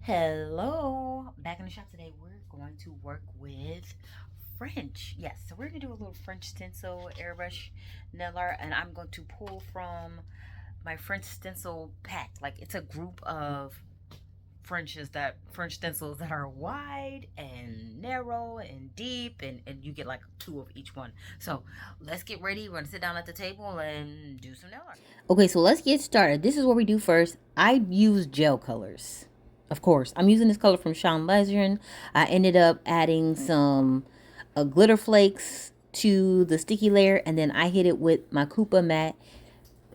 Hello, back in the shop today. We're going to work with French. Yes, so we're gonna do a little French stencil airbrush nail art, and I'm going to pull from my French stencil pack. Like it's a group of French stencils that are wide and narrow and deep, and you get like two of each one. So let's get ready. We're gonna sit down at the table and do some nail art. Okay, so let's get started. This is what we do first. I use gel colors. Of course, I'm using this color from Sean Legend. I ended up adding some glitter flakes to the sticky layer, and then I hit it with my Kupa Matte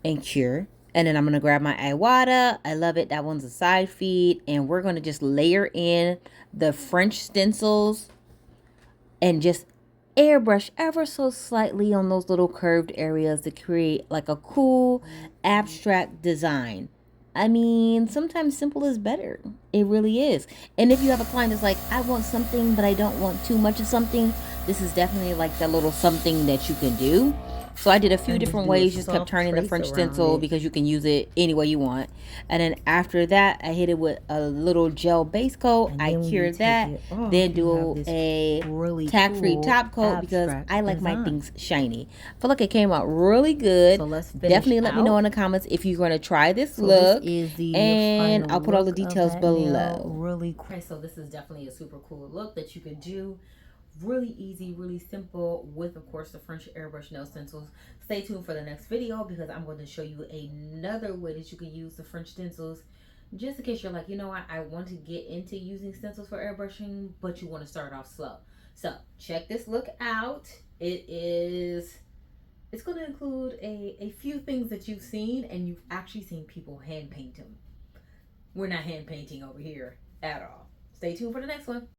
and Cure. And then I'm going to grab my Iwata. I love it. That one's a side feed. And we're going to just layer in the French stencils and just airbrush ever so slightly on those little curved areas to create like a cool abstract design. I mean, sometimes simple is better. It really is. And if you have a client that's like, I want something, but I don't want too much of something, this is definitely like that little something that you can do. So I did a few different ways, just kept turning the French stencil because you can use it any way you want. And then after that, I hit it with a little gel base coat. I cured that, then do a tack-free top coat because I like my things shiny. I feel like it came out really good. So definitely let me know in the comments if you're going to try this look. And I'll put all the details below. Really cool. So this is definitely a super cool look that you can do. Really easy, really simple with, of course, the French airbrush nail stencils. Stay tuned for the next video because I'm going to show you another way that you can use the French stencils. Just in case you're like, you know what, I want to get into using stencils for airbrushing, but you want to start off slow. So check this look out. It's going to include a few things that you've seen, and you've actually seen people hand paint them. We're not hand painting over here at all. Stay tuned for the next one.